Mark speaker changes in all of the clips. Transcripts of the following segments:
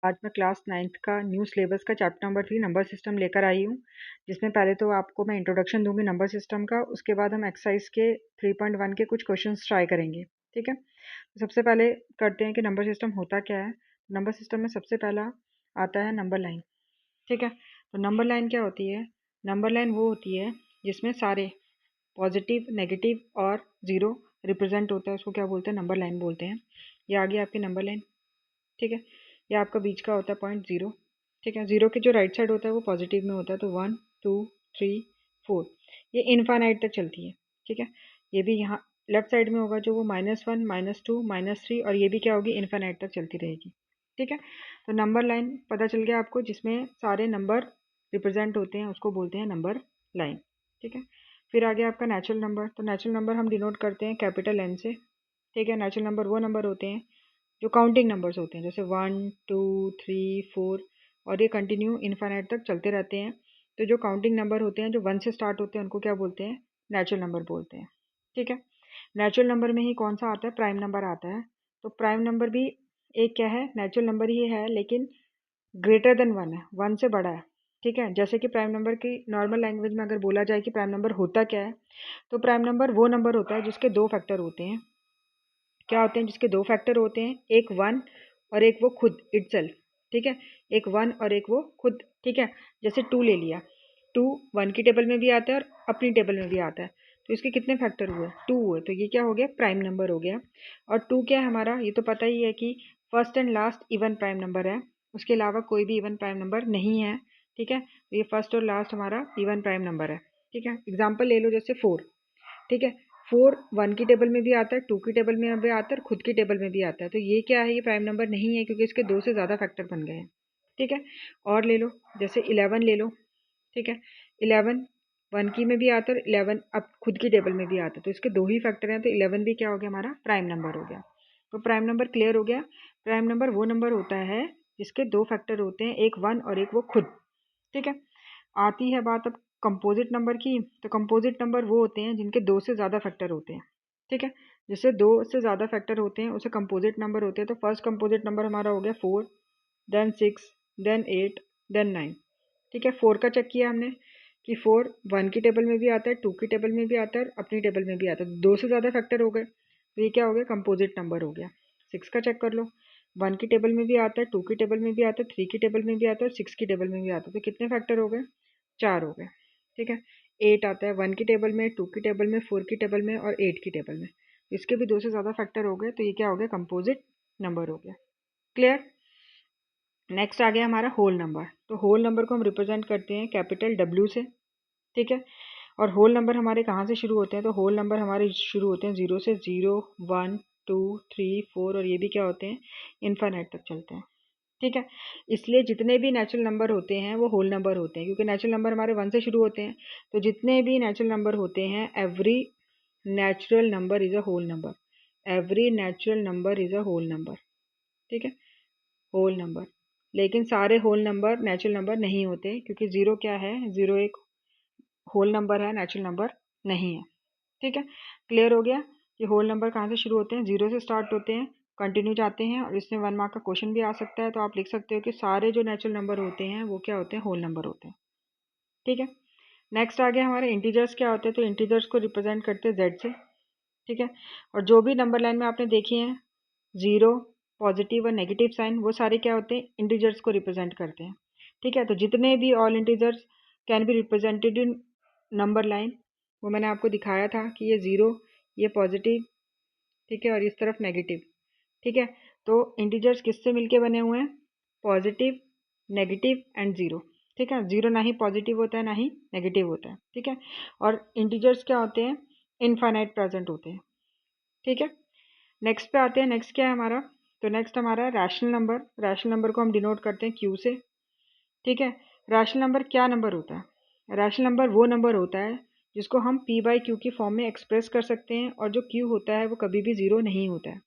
Speaker 1: आज मैं class 9th का न्यू सिलेबस का चैप्टर नंबर 3 नंबर सिस्टम लेकर आई हूँ, जिसमें पहले तो आपको मैं इंट्रोडक्शन दूंगी नंबर सिस्टम का। उसके बाद हम एक्सरसाइज के 3.1 के कुछ क्वेश्चंस ट्राई करेंगे। ठीक है, तो सबसे पहले करते हैं कि नंबर सिस्टम होता क्या है। नंबर सिस्टम में सबसे पहला आता है नंबर लाइन। ठीक है, तो नंबर लाइन क्या होती है? नंबर लाइन वो होती है जिसमें सारे पॉजिटिव, नेगेटिव और ज़ीरो रिप्रेजेंट होता है, उसको क्या बोलते हैं? नंबर लाइन बोलते हैं। ये आ गई आपकी नंबर लाइन। ठीक है, ये आपका बीच का होता है पॉइंट ज़ीरो। ठीक है, ज़ीरो के जो राइट साइड होता है वो पॉजिटिव में होता है, तो 1 2 3 4 ये इनफाइनाइट तक चलती है। ठीक है, ये भी यहाँ लेफ्ट साइड में होगा जो वो -1 -2 -3, और ये भी क्या होगी? इनफाइनाइट तक चलती रहेगी। ठीक है, तो नंबर लाइन पता चल गया आपको, जिसमें सारे नंबर रिप्रेजेंट होते हैं, उसको बोलते हैं नंबर लाइन। ठीक है, फिर आ गया आपका नेचुरल नंबर। तो नेचुरल नंबर हम डिनोट करते हैं कैपिटल एन से। ठीक है, नेचुरल नंबर वो नंबर होते हैं जो काउंटिंग नंबर्स होते हैं, जैसे 1 2 3 4, और ये कंटिन्यू इनफाइनाइट तक चलते रहते हैं। तो जो काउंटिंग नंबर होते हैं जो 1 से स्टार्ट होते हैं उनको क्या बोलते हैं? नेचुरल नंबर बोलते हैं। ठीक है, नेचुरल नंबर में ही कौन सा आता है? प्राइम नंबर आता है। तो प्राइम नंबर भी एक क्या है? नेचुरल नंबर ही है, लेकिन ग्रेटर देन 1 है, 1 से बड़ा है। ठीक है, जैसे कि प्राइम नंबर की नॉर्मल लैंग्वेज में अगर बोला जाए कि प्राइम नंबर होता क्या है, तो प्राइम नंबर वो नंबर होता है जिसके दो फैक्टर होते हैं। क्या होते हैं? जिसके दो फैक्टर होते हैं, एक 1 और एक वो खुद इटसेल्फ। ठीक है, एक 1 और एक वो खुद। ठीक है, जैसे 2 ले लिया, 2 1 की टेबल में भी आता है और अपनी टेबल में भी आता है। तो इसके कितने फैक्टर हुए? 2 हुए, तो ये क्या हो गया? प्राइम नंबर हो गया। और 2 क्या है हमारा? ये तो पता ही है कि first and last even prime number है, उसके अलावा कोई भी इवन प्राइम नंबर नहीं है। ठीक है, तो ये फर्स्ट और लास्ट हमारा इवन प्राइम नंबर है। ठीक है, एग्जाम्पल ले लो, जैसे 4। ठीक है, 4 1 की टेबल में भी आता है, 2 की टेबल में भी आता है और खुद की टेबल में भी आता है। तो ये क्या है? ये प्राइम नंबर नहीं है, क्योंकि इसके दो से ज़्यादा फैक्टर बन गए हैं। ठीक है, और ले लो, जैसे 11 ले लो। ठीक है, 11 1 की में भी आता है और 11 अब खुद की टेबल में भी आता है, तो इसके दो ही फैक्टर हैं, तो 11 भी क्या हो गया? हमारा प्राइम नंबर हो गया। तो प्राइम नंबर क्लियर हो गया। प्राइम नंबर वो नंबर होता है जिसके दो फैक्टर होते हैं, एक 1 और एक वो खुद। ठीक है, आती है बात अब कंपोजिट नंबर की। तो कंपोजिट नंबर वो होते हैं जिनके दो से ज़्यादा फैक्टर होते हैं। ठीक है, जिससे दो से ज़्यादा फैक्टर होते हैं उसे कंपोजिट नंबर होते हैं। तो फर्स्ट कंपोजिट नंबर हमारा हो गया 4, देन 6, देन 8, देन 9। ठीक है, 4 का चेक किया हमने कि 4 1 की टेबल में भी आता है, 2 की टेबल में भी आता है और अपनी टेबल में भी आता है, दो से ज़्यादा फैक्टर हो गए, तो ये क्या हो गया? कंपोजिट नंबर हो गया। 6 का चेक कर लो, 1 की टेबल में भी आता है, 2 की टेबल में भी आता है, 3 की टेबल में भी आता है और 6 की टेबल में भी आता है, तो कितने फैक्टर हो गए? 4 हो गए। ठीक है, 8 आता है 1 की टेबल में, 2 की टेबल में, 4 की टेबल में और 8 की टेबल में। इसके भी दो से ज़्यादा फैक्टर हो गए, तो ये क्या हो गया? कंपोजिट नंबर हो गया। क्लियर? नेक्स्ट आ गया हमारा होल नंबर। तो होल नंबर को हम रिप्रेजेंट करते हैं कैपिटल डब्ल्यू से। ठीक है, और होल नंबर हमारे कहाँ से शुरू होते हैं? तो होल नंबर हमारे शुरू होते हैं 0 से। 0 1 2 3 4, और ये भी क्या होते हैं? इनफाइनाइट तक चलते हैं। ठीक है, इसलिए जितने भी नेचुरल नंबर होते हैं वो होल नंबर होते हैं, क्योंकि नेचुरल नंबर हमारे 1 से शुरू होते हैं। तो जितने भी नेचुरल नंबर होते हैं, every natural number is a whole number. Every natural number is a whole number. ठीक है, होल नंबर। लेकिन सारे होल नंबर नेचुरल नंबर नहीं होते, क्योंकि ज़ीरो क्या है? ज़ीरो एक होल नंबर है, नेचुरल नंबर नहीं है। ठीक है, क्लियर हो गया कि होल नंबर कहाँ से शुरू होते हैं? 0 से स्टार्ट होते हैं, कंटिन्यू जाते हैं, और इसमें 1 मार्क का क्वेश्चन भी आ सकता है, तो आप लिख सकते हो कि सारे जो नेचुरल नंबर होते हैं वो क्या होते हैं? होल नंबर होते हैं। ठीक है, नेक्स्ट आ गया हमारे इंटीजर्स। क्या होते हैं? तो इंटीजर्स को रिप्रेजेंट करते हैं जेड से। ठीक है, और जो भी नंबर लाइन में आपने देखी हैं, ज़ीरो, पॉजिटिव और नेगेटिव साइन, वो सारे क्या होते हैं? इंटीजर्स को रिप्रेजेंट करते हैं। ठीक है, तो जितने भी all integers can be represented in number line, वो मैंने आपको दिखाया था कि ये ज़ीरो, ये पॉजिटिव, ठीक है, और इस तरफ नेगेटिव। ठीक है, तो इंटीजर्स किससे मिलके बने हुए हैं? Positive, negative and zero. ठीक है, ज़ीरो ना ही पॉजिटिव होता है ना ही नेगेटिव होता है। ठीक है, और इंटीजर्स क्या होते हैं? इनफाइनाइट प्रेजेंट होते हैं। ठीक है, नेक्स्ट पे आते हैं। नेक्स्ट क्या है हमारा? तो नेक्स्ट हमारा रैशनल नंबर। रैशनल नंबर को हम डिनोट करते हैं क्यू से। ठीक है, रैशनल नंबर क्या नंबर होता है? रैशनल नंबर वो नंबर होता है जिसको हम p बाई क्यू की फॉर्म में एक्सप्रेस कर सकते हैं, और जो q होता है वो कभी भी ज़ीरो नहीं होता है।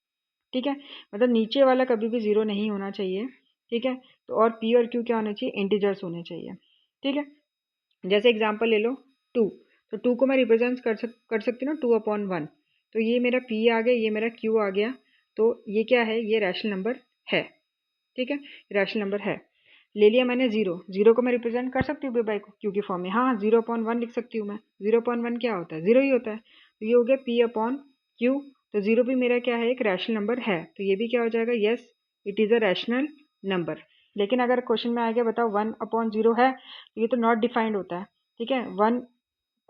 Speaker 1: ठीक है, मतलब नीचे वाला कभी भी ज़ीरो नहीं होना चाहिए। ठीक है, तो और p और q क्या होने चाहिए? इंटीजर्स होने चाहिए। ठीक है, जैसे एग्जांपल ले लो 2। तो 2 को मैं रिप्रेजेंट कर सकती हूँ ना 2/1। तो ये मेरा p आ गया, ये मेरा q आ गया, तो ये क्या है? ये रैशनल नंबर है। ठीक है, रैशनल नंबर है। ले लिया मैंने जीरो को मैं रिप्रेजेंट कर सकती हूँ पी बाई क्यू की फॉर्म में, हाँ 0/1 लिख सकती हूँ मैं। 0/1 क्या होता है, जीरो ही होता है। तो ये हो गया पी अपॉन क्यू। तो जीरो भी मेरा क्या है, एक रैशनल नंबर है, तो ये भी क्या हो जाएगा, yes it is a rational number. लेकिन अगर क्वेश्चन में आ गया बताओ 1/0 है, तो ये तो नॉट डिफाइंड होता है, ठीक है, 1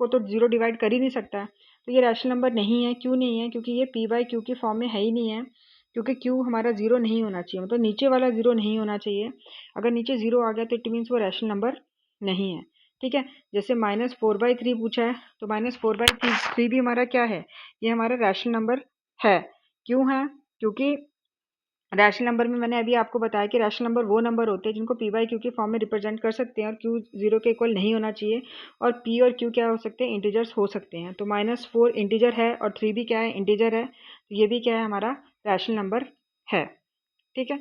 Speaker 1: को तो जीरो डिवाइड कर ही नहीं सकता है, तो ये रैशनल नंबर नहीं है। क्यों नहीं है, क्योंकि ये पी बाई क्यू की फॉर्म में है ही नहीं है, क्योंकि क्यू हमारा जीरो नहीं होना चाहिए, मतलब नीचे वाला जीरो नहीं होना चाहिए। अगर नीचे जीरो आ गया तो इट मीन्स वो रैशनल नंबर नहीं है, ठीक है। जैसे -4/3 पूछा है, तो -4/3 भी हमारा क्या है, ये हमारा रैशनल नंबर है। क्यों है, क्योंकि रैशनल नंबर में मैंने अभी आपको बताया कि रैशनल नंबर वो नंबर होते हैं जिनको पी बाई क्यू की फॉर्म में रिप्रेजेंट कर सकते हैं, और क्यू जीरो के इक्वल नहीं होना चाहिए, और पी और क्यू क्या हो सकते हैं, इंटीजर्स हो सकते हैं। तो -4 इंटीजर है और 3 भी क्या है, इंटीजर है, तो ये भी क्या है, हमारा रैशनल नंबर है, ठीक है।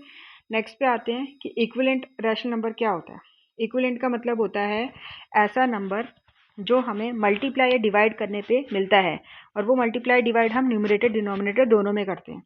Speaker 1: नेक्स्ट पे आते हैं कि इक्विवेलेंट रैशनल नंबर क्या होता है। इक्विवेलेंट का मतलब होता है ऐसा नंबर जो हमें मल्टीप्लाई या डिवाइड करने पे मिलता है, और वो मल्टीप्लाई डिवाइड हम न्यूमरेटर डिनोमिनेटर दोनों में करते हैं।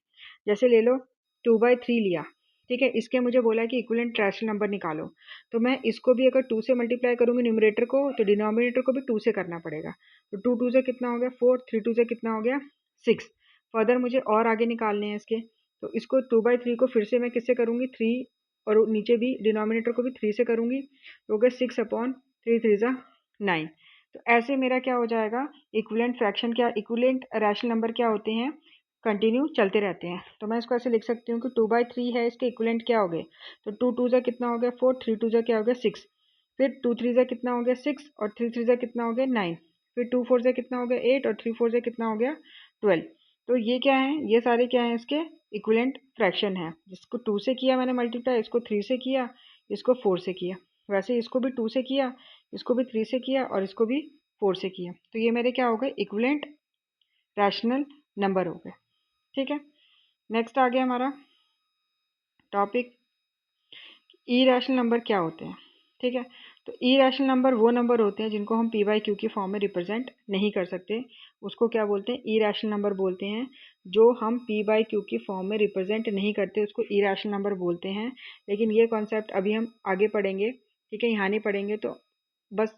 Speaker 1: जैसे ले लो 2/3 लिया, ठीक है, इसके मुझे बोला कि इक्विवेलेंट रैशनल नंबर निकालो, तो मैं इसको भी अगर 2 से मल्टीप्लाई करूंगी न्यूमरेटर को, तो डिनोमिनेटर को भी 2 से करना पड़ेगा। तो 2 2 से कितना हो गया 4, 3 2 से कितना हो गया 6। फर्दर मुझे और आगे निकालने हैं इसके, तो इसको 2/3 को फिर से मैं किससे करूंगी 3, और नीचे भी डिनोमिनेटर को भी 3 से करूंगी, तो हो गया 6/3 3 × 9। तो ऐसे मेरा क्या हो जाएगा, इक्विवेलेंट फ्रैक्शन क्या, इक्विवेलेंट रैशनल नंबर क्या होते हैं, कंटिन्यू चलते रहते हैं। तो मैं इसको ऐसे लिख सकती हूँ कि 2/3 है, इसके इक्विवेलेंट क्या हो गए, तो 2 2 जा कितना हो गया 4, 3 2 जा क्या हो गया 6, फिर 2 3 जा कितना हो गया 6, और 3 3 जा कितना हो गया 9, फिर 2 4 जा कितना हो गया 8, और 3 4 जा कितना हो गया 12। तो ये क्या है, ये सारे क्या है, इसके इक्विवेलेंट फ्रैक्शन है। जिसको 2 से किया मैंने मल्टीप्लाई, इसको 3 से किया, इसको 4 से किया, वैसे इसको भी 2 से किया, इसको भी 3 से किया, और इसको भी 4 से किया। तो ये मेरे क्या हो गए, इक्विवेलेंट रैशनल नंबर हो गए, ठीक है। नेक्स्ट आ गया हमारा टॉपिक, इरेशनल नंबर क्या होते हैं, ठीक है। तो इरेशनल नंबर वो नंबर होते हैं जिनको हम पी बाई क्यू की फॉर्म में रिप्रेजेंट नहीं कर सकते, उसको क्या बोलते हैं, इरेशनल नंबर बोलते हैं। जो हम पी बाई क्यू की फॉर्म में रिप्रेजेंट नहीं करते उसको इरेशनल नंबर बोलते हैं। लेकिन ये कॉन्सेप्ट अभी हम आगे पढ़ेंगे, ठीक है, यहाँ नहीं पढ़ेंगे, तो बस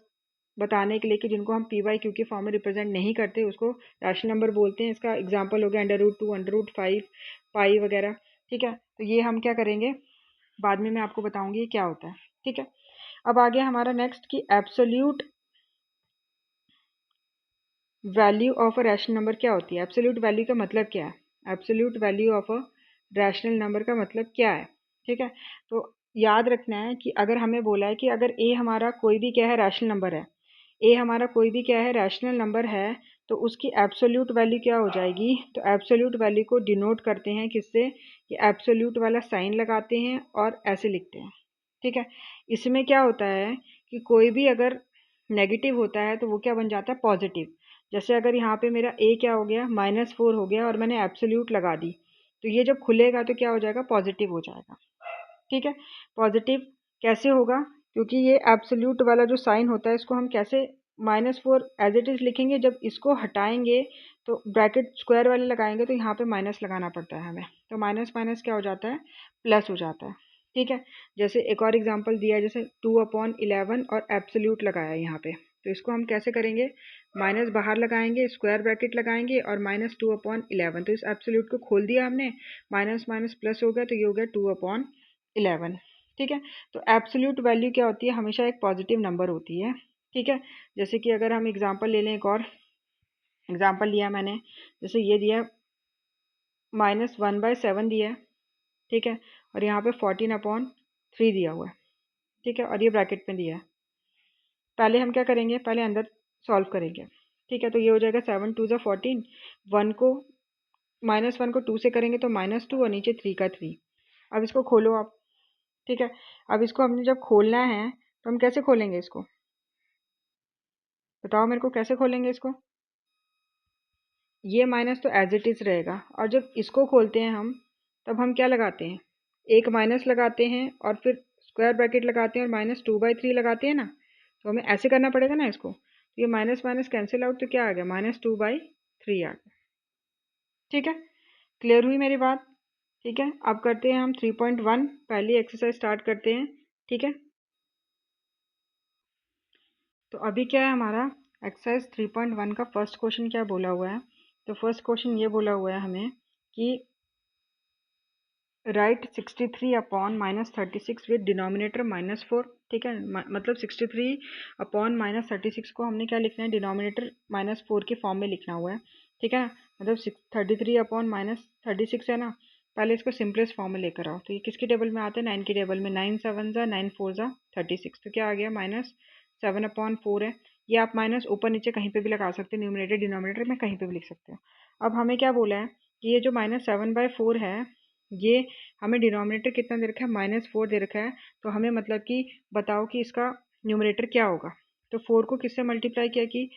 Speaker 1: बताने के लिए कि जिनको हम पी बाई क्यू की फॉर्म में रिप्रेजेंट नहीं करते उसको रैशनल नंबर बोलते हैं। इसका एग्जाम्पल हो गया √2, √5, पाई वगैरह, ठीक है। तो ये हम क्या करेंगे, बाद में मैं आपको बताऊंगी ये क्या होता है, ठीक है। अब आ गया हमारा नेक्स्ट कि absolute value of a rational number क्या होती है। एब्सोल्यूट वैल्यू का मतलब क्या है, absolute value of a rational number का मतलब क्या है, ठीक है। तो याद रखना है कि अगर हमें बोला है कि अगर ए हमारा कोई भी क्या है, रैशनल नंबर है, ए हमारा कोई भी क्या है, रैशनल नंबर है, तो उसकी एब्सोल्यूट वैल्यू क्या हो जाएगी, तो एब्सोल्यूट वैल्यू को डिनोट करते हैं किससे, कि एब्सोल्यूट वाला साइन लगाते हैं और ऐसे लिखते हैं, ठीक है। इसमें क्या होता है कि कोई भी अगर नेगेटिव होता है तो वो क्या बन जाता है, पॉजिटिव। जैसे अगर यहाँ पे मेरा ए क्या हो गया, -4 हो गया, और मैंने एब्सोल्यूट लगा दी, तो ये जब खुलेगा तो क्या हो जाएगा, पॉजिटिव हो जाएगा, ठीक है। पॉजिटिव कैसे होगा, क्योंकि ये एब्सोल्यूट वाला जो साइन होता है इसको हम कैसे -4 एज इट इज़ लिखेंगे, जब इसको हटाएंगे तो ब्रैकेट स्क्वायर वाले लगाएंगे तो यहाँ पे माइनस लगाना पड़ता है हमें, तो माइनस माइनस क्या हो जाता है, प्लस हो जाता है, ठीक है। जैसे एक और एग्जांपल दिया है, जैसे 2/11 और एब्सोल्यूट लगाया यहाँ पे, तो इसको हम कैसे करेंगे, माइनस बाहर लगाएंगे, स्क्वायर ब्रैकेट लगाएंगे, और -2/11, तो इस एब्सोल्यूट को खोल दिया हमने, माइनस माइनस प्लस हो गया, तो ये हो गया 2/11, ठीक है। तो एब्सोल्यूट वैल्यू क्या होती है, हमेशा एक पॉजिटिव नंबर होती है, ठीक है। जैसे कि अगर हम एग्जांपल ले लें, एक और एग्जांपल लिया मैंने, जैसे ये दिया -1/7 दिया है, ठीक है, और यहाँ पे 14/3 दिया हुआ है, ठीक है, और ये ब्रैकेट में दिया है। पहले हम क्या करेंगे, पहले अंदर सॉल्व करेंगे, ठीक है। तो ये हो जाएगा 7 2 ज़ा 14, -1 को 2 से करेंगे तो -2, और नीचे 3 का 3। अब इसको खोलो आप, ठीक है। अब इसको हमने जब खोलना है तो हम कैसे खोलेंगे इसको, बताओ मेरे को, कैसे खोलेंगे इसको। ये माइनस तो एज इट इज़ रहेगा, और जब इसको खोलते हैं हम, तब हम क्या लगाते हैं, एक माइनस लगाते हैं, और फिर स्क्वायर ब्रैकेट लगाते हैं, और -2/3 लगाते हैं ना, तो हमें ऐसे करना पड़ेगा ना इसको। तो ये माइनस माइनस कैंसिल आउट, तो क्या आ गया, -2/3 आ गया, ठीक है। क्लियर हुई मेरी बात, ठीक है, अब करते हैं हम 3.1 पहली एक्सरसाइज स्टार्ट करते हैं। ठीक है, तो अभी क्या है हमारा एक्सरसाइज 3.1 का फर्स्ट क्वेश्चन क्या बोला हुआ है। तो फर्स्ट क्वेश्चन ये बोला हुआ है हमें कि राइट 63 अपॉन -36 विद डिनोमिनेटर -4। ठीक है, मतलब 63 अपॉन -36 को हमने क्या लिखना है, डिनोमिनेटर -4 के फॉर्म में लिखना हुआ है। ठीक है ना, मतलब 33 अपॉन -36 है ना, पहले इसको सिंपलेस्ट फॉर्म में लेकर आओ। तो ये किसकी टेबल में आते हैं, 9 की टेबल में। 9 7 ज़ा 9 4 ज़ा 36, तो क्या आ गया -7/4 है। ये आप माइनस ऊपर नीचे कहीं पे भी लगा सकते हैं, न्यूमरेटर डिनोमिनेटर में कहीं पे भी लिख सकते हो। अब हमें क्या बोला है कि ये जो -7/4 है, ये हमें डिनोमिनेटर कितना दे रखा है, -4 दे रखा है। तो हमें मतलब कि बताओ कि इसका न्यूमरेटर क्या होगा। तो 4 को किससे मल्टीप्लाई किया कि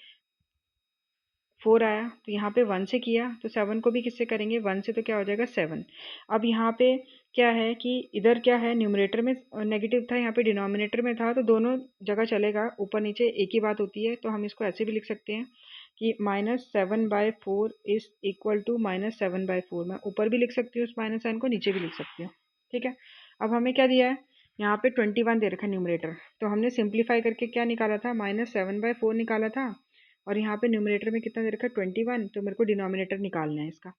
Speaker 1: 4 आया, तो यहाँ पे 1 से किया, तो 7 को भी किससे करेंगे, 1 से, तो क्या हो जाएगा 7। अब यहाँ पे क्या है कि इधर क्या है, न्यूमरेटर में नेगेटिव था, यहाँ पे डिनोमिनेटर में था, तो दोनों जगह चलेगा, ऊपर नीचे एक ही बात होती है। तो हम इसको ऐसे भी लिख सकते हैं कि -7/4 इज इक्वल टू -7/4। मैं ऊपर भी लिख सकती हूँ उस माइनस साइन को, नीचे भी लिख सकती हूँ। ठीक है, अब हमें क्या दिया है, यहाँ पे 21 दे रखा है न्यूमरेटर। तो हमने सिंप्लीफाई करके क्या निकाला था, -7/4 निकाला था, और यहाँ पे न्यूमरेटर में कितना दे रखा है, 21। तो मेरे को डिनोमिनेटर निकालना है इसका।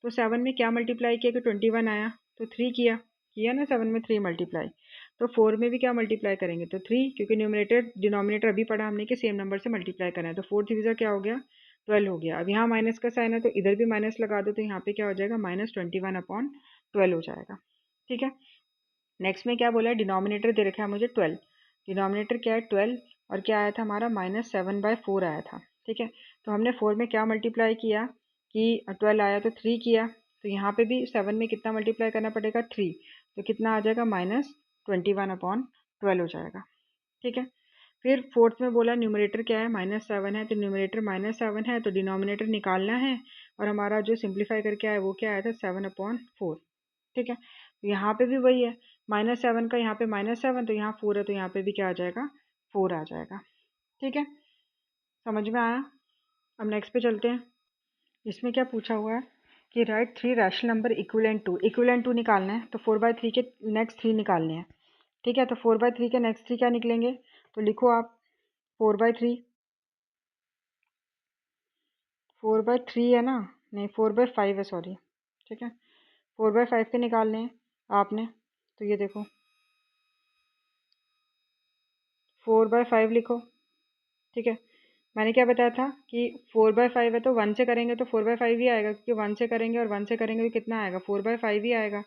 Speaker 1: तो 7 में क्या मल्टीप्लाई किया कि 21 आया, तो 3 किया, किया ना 7 में 3 मल्टीप्लाई। तो 4 में भी क्या मल्टीप्लाई करेंगे, तो 3, क्योंकि न्यूमरेटर डिनोमिनेटर अभी पढ़ा हमने कि सेम नंबर से मल्टीप्लाई करना है। तो 4 3 ज़ा क्या हो गया, 12 हो गया। अब यहाँ माइनस का साइन है, तो इधर भी माइनस लगा दो, तो यहाँ पे क्या हो जाएगा, -21/12 हो जाएगा। ठीक है, नेक्स्ट में क्या बोला है, डिनोमिनेटर दे रखा है मुझे 12। डिनोमिनेटर क्या है, 12, और क्या आया था हमारा, -7/4 आया था। ठीक है, तो हमने 4 में क्या मल्टीप्लाई किया कि 12 आया, तो 3 किया। तो यहाँ पे भी 7 में कितना मल्टीप्लाई करना पड़ेगा, 3। तो कितना आ जाएगा, -21/12 हो जाएगा। ठीक है, फिर फोर्थ में बोला न्यूमरेटर क्या है, -7 है, तो न्यूमरेटर -7 है, तो डिनोमिनेटर निकालना है। और हमारा जो सिंप्लीफाई करके आया वो क्या आया था, 7/4। ठीक है, तो यहाँ पे भी वही है, -7 का यहाँ पे -7, तो यहाँ 4 है, तो यहाँ पे भी क्या आ जाएगा, 4 आ जाएगा। ठीक है, समझ में आया। अब नेक्स्ट पे चलते हैं। इसमें क्या पूछा हुआ है कि write 3 rational number equivalent to निकालना है। तो 4/3 के नेक्स्ट 3 निकालने हैं। ठीक है, तो 4/3 के नेक्स्ट 3 क्या निकलेंगे, तो लिखो आप 4/3। 4/3 है ना, नहीं 4/5 है, सॉरी। ठीक है, 4/5 के निकालने हैं आपने। तो ये देखो 4/5 लिखो। ठीक है, मैंने क्या बताया था कि 4/5 है, तो 1 से करेंगे तो 4/5 ही आएगा, क्योंकि 1 से करेंगे और 1 से करेंगे तो कितना आएगा, 4/5 ही आएगा।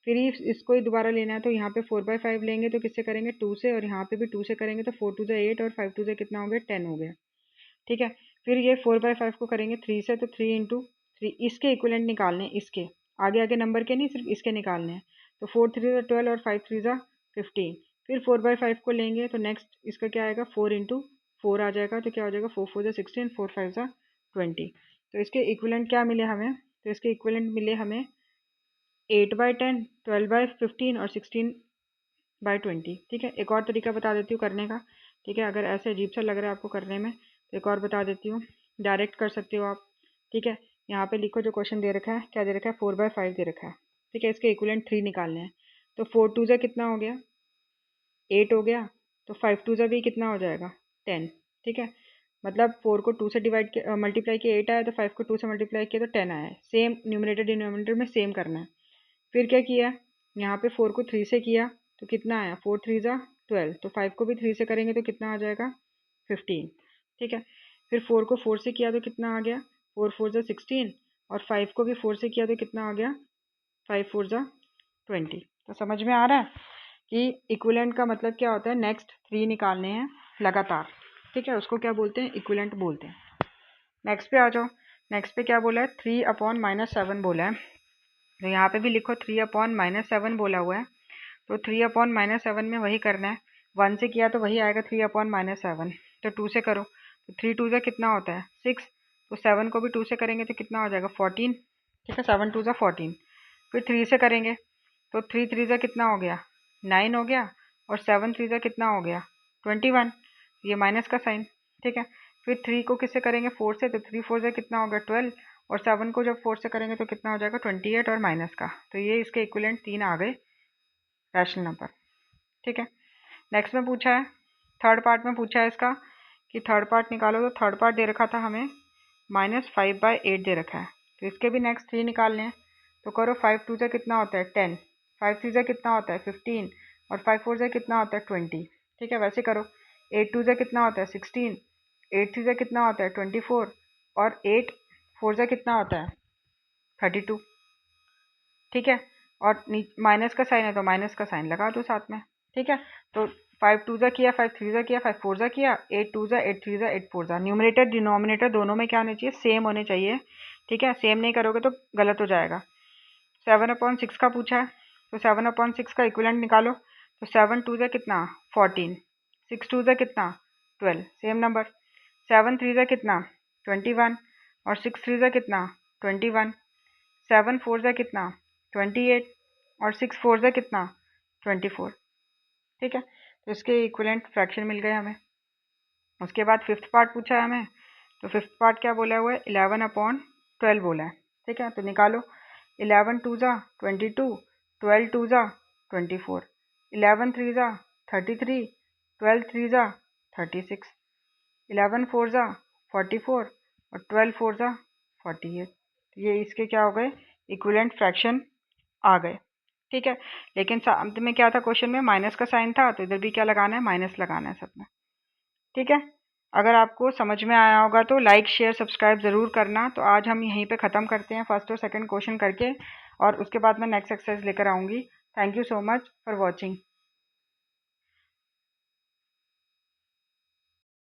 Speaker 1: फिर ही इसको ही दोबारा लेना है, तो यहाँ पे 4/5 लेंगे तो किससे करेंगे, 2 से, और यहाँ पे भी 2 से करेंगे, तो 4 2 ज़ा 8 और 5 2 ज़ा कितना हो गया, 10 हो गया। ठीक है, फिर ये 4/5 को करेंगे 3 से, तो 3 इंटू 3, इसके इक्विवेलेंट निकालने हैं, इसके आगे आगे नंबर के नहीं, सिर्फ इसके निकालने हैं। तो 4 3 ज़ा 12 और 5 3 ज़ा 15। फिर 4/5 को लेंगे तो नेक्स्ट इसका क्या आएगा, 4 इंटू 4 आ जाएगा, तो क्या हो जाएगा, 4 4 ज़ा 16, 4 5 ज़ा 20। तो इसके इक्विवेलेंट क्या मिले हमें, तो इसके इक्विवेलेंट मिले हमें 8/10, 12/15 और 16/20। ठीक है, एक और तरीका बता देती हूँ करने का। ठीक है, अगर ऐसे अजीब सा लग रहा है आपको करने में, तो एक और बता देती हूँ, डायरेक्ट कर सकते हो आप। ठीक है, यहाँ पे लिखो जो क्वेश्चन दे रखा है, क्या दे रखा है, 4/5 दे रखा है। ठीक है, इसके इक्विवेलेंट 3 निकालने हैं। तो 4 2 ज़ा कितना हो गया, 8 हो गया। तो 5 2 ज़ा भी कितना हो जाएगा, 10। ठीक है, मतलब 4 को 2 से डिवाइड किया, मल्टीप्लाई किया 8 आया, तो 5 को 2 से मल्टीप्लाई किया तो 10 आया है। सेम न्यूमरेटर डिनोमिनेटर में सेम करना है। फिर क्या किया, यहाँ पे 4 को 3 से किया, तो कितना आया, 4 3 ज़ा 12। तो 5 को भी 3 से करेंगे तो कितना आ जाएगा, 15। ठीक है, फिर 4 को 4 से किया तो कितना आ गया, 4 4 ज़ा 16, और 5 को भी 4 से किया तो कितना आ गया, 5 4 ज़ा 20। तो समझ में आ रहा है कि इक्विवेलेंट का मतलब क्या होता है, नेक्स्ट 3 निकालने हैं लगातार। ठीक है, उसको क्या बोलते हैं, इक्विवेलेंट बोलते हैं। नेक्स्ट पे आ जाओ। नेक्स्ट पे क्या बोला है, 3/-7 बोला है। तो यहाँ पे भी लिखो 3/-7 बोला हुआ है। तो 3/-7 में वही करना है, 1 से किया तो वही आएगा 3/-7। तो 2 से करो, तो 3 2 ज़ा कितना होता है, 6। तो 7 को भी 2 से करेंगे तो कितना हो जाएगा, 14। ठीक है, 7 2 ज़ा 14। फिर 3 से करेंगे, तो 3 3 ज़ा कितना हो गया, 9 हो गया, और 7 3 ज़ा कितना हो गया, 21। ये माइनस का साइन। ठीक है, फिर 3 को किससे करेंगे, 4 से, तो 3 4 ज़ा कितना हो गया, 12, और 7 को जब 4 से करेंगे तो कितना हो जाएगा 28 और माइनस का, तो ये इसके इक्विवेलेंट 3 आ गए रैशनल नंबर। ठीक है, नेक्स्ट में पूछा है, थर्ड पार्ट में पूछा है इसका कि थर्ड पार्ट निकालो, तो थर्ड पार्ट दे रखा था हमें -5/8 दे रखा है, तो इसके भी नेक्स्ट 3 निकालने हैं। तो करो, 5 2 से कितना होता है 10, 5 3 से कितना होता है 15 और 5 4 से कितना होता है 20। ठीक है, वैसे करो, 8 2 से कितना होता है 16, 8 3 से कितना होता है 24 और 8 4 से कितना होता है 32। ठीक है, और माइनस का साइन है तो माइनस का साइन लगा दो साथ में। ठीक है, तो 5 2 ज़ा किया, 5 3 ज़ा किया, 5 4 ज़ा किया, 8 2 ज़ा, 8 3 ज़ा, 8 4 ज़ा। न्यूमरेटर डिनोमिनेटर दोनों में क्या होने चाहिए, सेम होने चाहिए। ठीक है, सेम नहीं करोगे तो गलत हो जाएगा। 7/6 का पूछा है, तो 7/6 का इक्विवेलेंट निकालो, तो 7 2 ज़ा कितना 14, 6 2 ज़ा कितना 12, सेम नंबर। 7 3 ज़ा कितना 21 और 6 3 ज़ा कितना 21, 7 4 ज़ा कितना 28 और 6 4 ज़ा कितना 24। ठीक है, तो इसके इक्विवेलेंट फ्रैक्शन मिल गए हमें। उसके बाद फिफ्थ पार्ट पूछा है हमें, तो फिफ्थ पार्ट क्या बोला हुआ है 11/12 बोला है। ठीक है, तो निकालो, 11 2 ज़ा 22, 12 2 ज़ा 24, 11 3 ज़ा 33, 12 3 ज़ा 36, 11 4 ज़ा 44 और 12 4 ज़ा 48। तो ये इसके क्या हो गए, इक्विवेलेंट फ्रैक्शन आ गए। ठीक है, लेकिन अंत में क्या था, क्वेश्चन में माइनस का साइन था, तो इधर भी क्या लगाना है, माइनस लगाना है सब में। ठीक है, अगर आपको समझ में आया होगा तो लाइक शेयर सब्सक्राइब ज़रूर करना। तो आज हम यहीं पे ख़त्म करते हैं फर्स्ट और सेकंड क्वेश्चन करके, और उसके बाद मैं नेक्स्ट एक्सरसाइज लेकर आऊँगी। Thank you so much for watching.